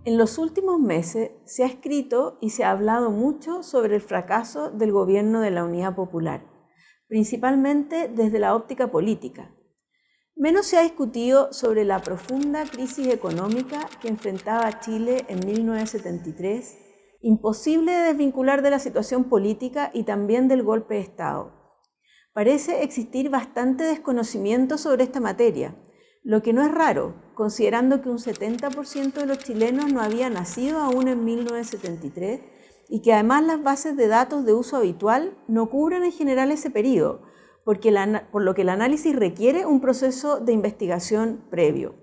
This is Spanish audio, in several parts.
En los últimos meses se ha escrito y se ha hablado mucho sobre el fracaso del gobierno de la Unidad Popular, principalmente desde la óptica política. Menos se ha discutido sobre la profunda crisis económica que enfrentaba Chile en 1973, imposible de desvincular de la situación política y también del golpe de Estado. Parece existir bastante desconocimiento sobre esta materia, lo que no es raro, considerando que un 70% de los chilenos no había nacido aún en 1973 y que además las bases de datos de uso habitual no cubren en general ese periodo, por lo que el análisis requiere un proceso de investigación previo.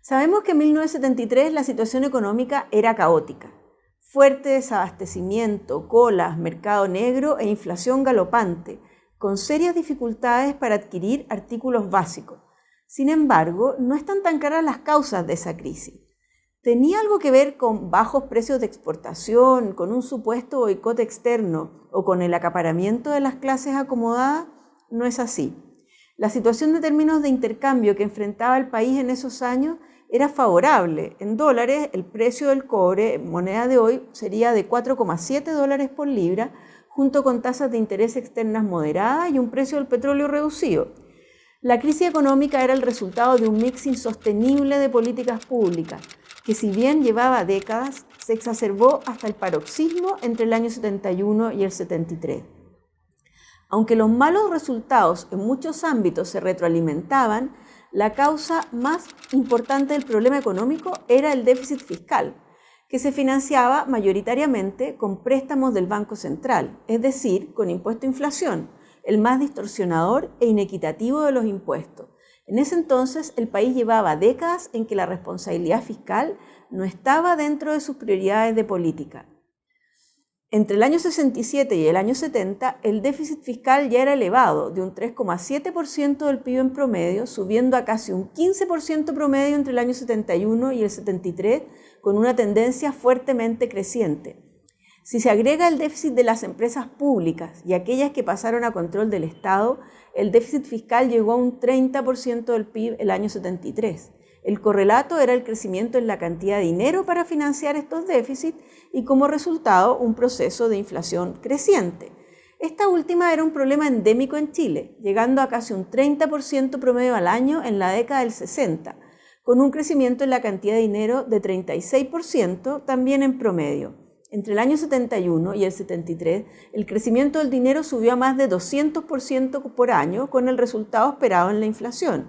Sabemos que en 1973 la situación económica era caótica. Fuerte desabastecimiento, colas, mercado negro e inflación galopante, con serias dificultades para adquirir artículos básicos. Sin embargo, no están tan claras las causas de esa crisis. ¿Tenía algo que ver con bajos precios de exportación, con un supuesto boicot externo o con el acaparamiento de las clases acomodadas? No es así. La situación de términos de intercambio que enfrentaba el país en esos años era favorable. En dólares, el precio del cobre, moneda de hoy, sería de 4,7 dólares por libra, junto con tasas de interés externas moderadas y un precio del petróleo reducido. La crisis económica era el resultado de un mix insostenible de políticas públicas, que si bien llevaba décadas, se exacerbó hasta el paroxismo entre el año 71 y el 73. Aunque los malos resultados en muchos ámbitos se retroalimentaban, la causa más importante del problema económico era el déficit fiscal, que se financiaba mayoritariamente con préstamos del Banco Central, es decir, con impuesto a inflación, el más distorsionador e inequitativo de los impuestos. En ese entonces, el país llevaba décadas en que la responsabilidad fiscal no estaba dentro de sus prioridades de política. Entre el año 67 y el año 70, el déficit fiscal ya era elevado, de un 3,7% del PIB en promedio, subiendo a casi un 15% promedio entre el año 71 y el 73, con una tendencia fuertemente creciente. Si se agrega el déficit de las empresas públicas y aquellas que pasaron a control del Estado, el déficit fiscal llegó a un 30% del PIB el año 73. El correlato era el crecimiento en la cantidad de dinero para financiar estos déficits y como resultado un proceso de inflación creciente. Esta última era un problema endémico en Chile, llegando a casi un 30% promedio al año en la década del 60, con un crecimiento en la cantidad de dinero de 36% también en promedio. Entre el año 71 y el 73, el crecimiento del dinero subió a más de 200% por año, con el resultado esperado en la inflación,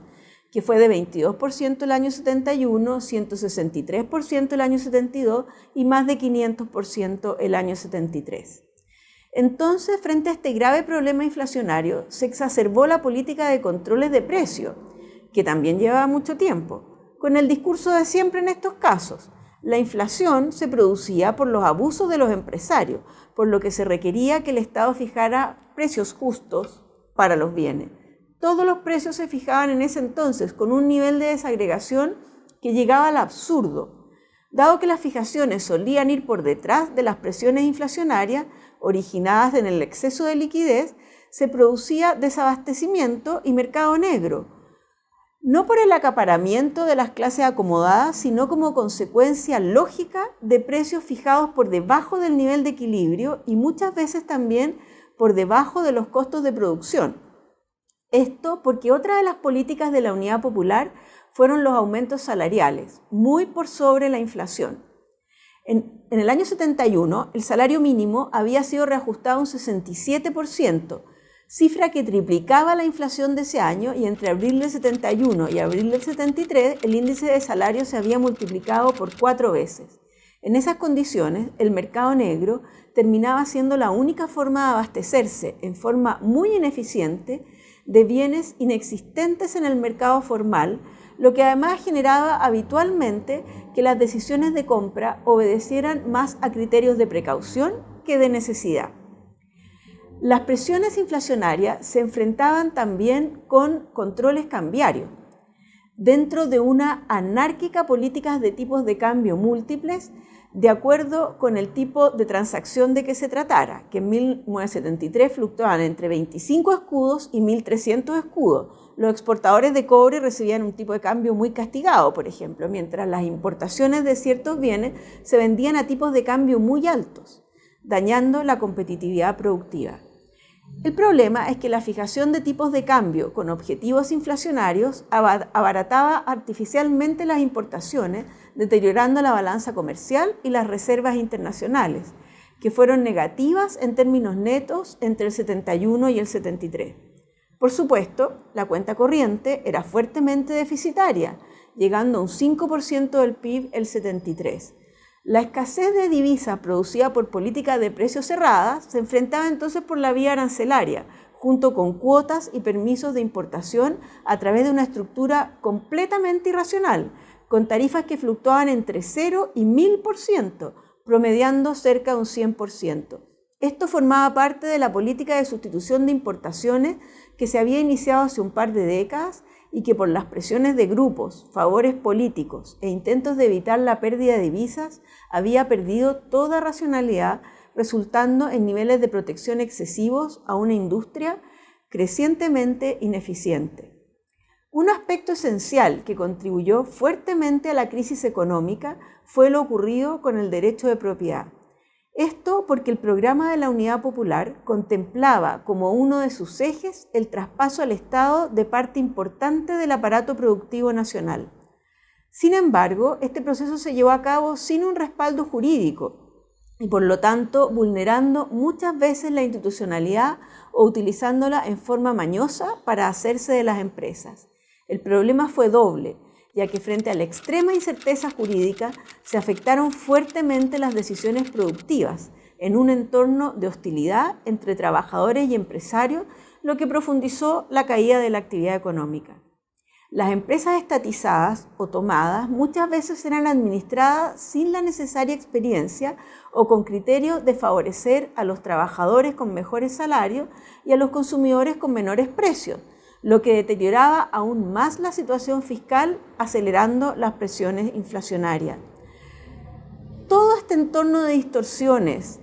que fue de 22% el año 71, 163% el año 72 y más de 500% el año 73. Entonces, frente a este grave problema inflacionario, se exacerbó la política de controles de precio, que también llevaba mucho tiempo, con el discurso de siempre en estos casos. La inflación se producía por los abusos de los empresarios, por lo que se requería que el Estado fijara precios justos para los bienes. Todos los precios se fijaban en ese entonces con un nivel de desagregación que llegaba al absurdo. Dado que las fijaciones solían ir por detrás de las presiones inflacionarias originadas en el exceso de liquidez, se producía desabastecimiento y mercado negro. No por el acaparamiento de las clases acomodadas, sino como consecuencia lógica de precios fijados por debajo del nivel de equilibrio y muchas veces también por debajo de los costos de producción. Esto porque otra de las políticas de la Unidad Popular fueron los aumentos salariales, muy por sobre la inflación. En el año 71, el salario mínimo había sido reajustado un 67%, cifra que triplicaba la inflación de ese año, y entre abril del 71 y abril del 73 el índice de salario se había multiplicado por 4 veces. En esas condiciones, el mercado negro terminaba siendo la única forma de abastecerse en forma muy ineficiente de bienes inexistentes en el mercado formal, lo que además generaba habitualmente que las decisiones de compra obedecieran más a criterios de precaución que de necesidad. Las presiones inflacionarias se enfrentaban también con controles cambiarios. dentro de una anárquica política de tipos de cambio múltiples, de acuerdo con el tipo de transacción de que se tratara, que en 1973 fluctuaban entre 25 escudos y 1.300 escudos. Los exportadores de cobre recibían un tipo de cambio muy castigado, por ejemplo, mientras las importaciones de ciertos bienes se vendían a tipos de cambio muy altos, dañando la competitividad productiva. El problema es que la fijación de tipos de cambio con objetivos inflacionarios abarataba artificialmente las importaciones, deteriorando la balanza comercial y las reservas internacionales, que fueron negativas en términos netos entre el 71 y el 73. Por supuesto, la cuenta corriente era fuertemente deficitaria, llegando a un 5% del PIB el 73. La escasez de divisas producida por políticas de precios cerradas se enfrentaba entonces por la vía arancelaria, junto con cuotas y permisos de importación a través de una estructura completamente irracional, con tarifas que fluctuaban entre 0 y 1000%, promediando cerca de un 100%. Esto formaba parte de la política de sustitución de importaciones que se había iniciado hace un par de décadas y que por las presiones de grupos, favores políticos e intentos de evitar la pérdida de divisas había perdido toda racionalidad, resultando en niveles de protección excesivos a una industria crecientemente ineficiente. Un aspecto esencial que contribuyó fuertemente a la crisis económica fue lo ocurrido con el derecho de propiedad. Esto porque el programa de la Unidad Popular contemplaba como uno de sus ejes el traspaso al Estado de parte importante del aparato productivo nacional. Sin embargo, este proceso se llevó a cabo sin un respaldo jurídico y por lo tanto vulnerando muchas veces la institucionalidad o utilizándola en forma mañosa para hacerse de las empresas. El problema fue doble, ya que frente a la extrema incerteza jurídica se afectaron fuertemente las decisiones productivas en un entorno de hostilidad entre trabajadores y empresarios, lo que profundizó la caída de la actividad económica. Las empresas estatizadas o tomadas muchas veces eran administradas sin la necesaria experiencia o con criterios de favorecer a los trabajadores con mejores salarios y a los consumidores con menores precios, lo que deterioraba aún más la situación fiscal, acelerando las presiones inflacionarias. Todo este entorno de distorsiones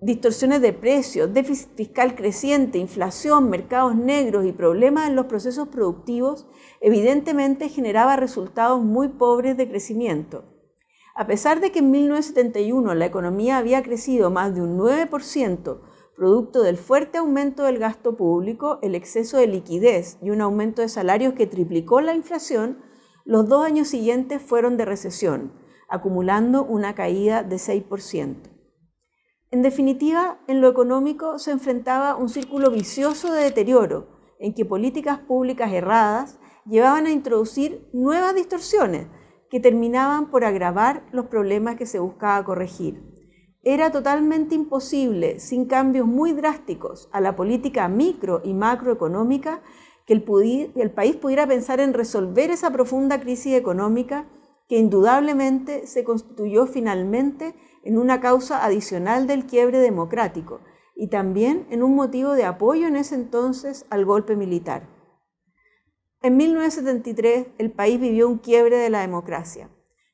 de precios, déficit fiscal creciente, inflación, mercados negros y problemas en los procesos productivos, evidentemente generaba resultados muy pobres de crecimiento. A pesar de que en 1971 la economía había crecido más de un 9%, producto del fuerte aumento del gasto público, el exceso de liquidez y un aumento de salarios que triplicó la inflación, los 2 años siguientes fueron de recesión, acumulando una caída de 6%. En definitiva, en lo económico se enfrentaba un círculo vicioso de deterioro, en que políticas públicas erradas llevaban a introducir nuevas distorsiones que terminaban por agravar los problemas que se buscaba corregir. Era totalmente imposible, sin cambios muy drásticos a la política micro y macroeconómica, que el país pudiera pensar en resolver esa profunda crisis económica que indudablemente se constituyó finalmente en una causa adicional del quiebre democrático y también en un motivo de apoyo en ese entonces al golpe militar. En 1973 el país vivió un quiebre de la democracia,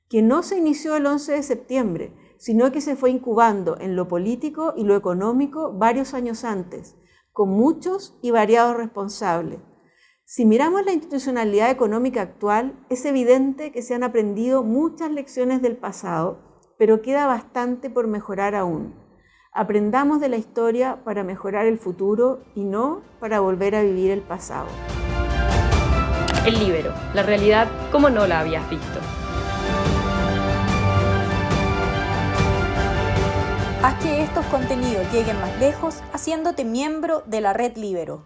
que no se inició el 11 de septiembre, sino que se fue incubando en lo político y lo económico varios años antes, con muchos y variados responsables. Si miramos la institucionalidad económica actual, es evidente que se han aprendido muchas lecciones del pasado, pero queda bastante por mejorar aún. Aprendamos de la historia para mejorar el futuro y no para volver a vivir el pasado. El Líbero, la realidad como no la habías visto. Haz que estos contenidos lleguen más lejos haciéndote miembro de la Red Líbero.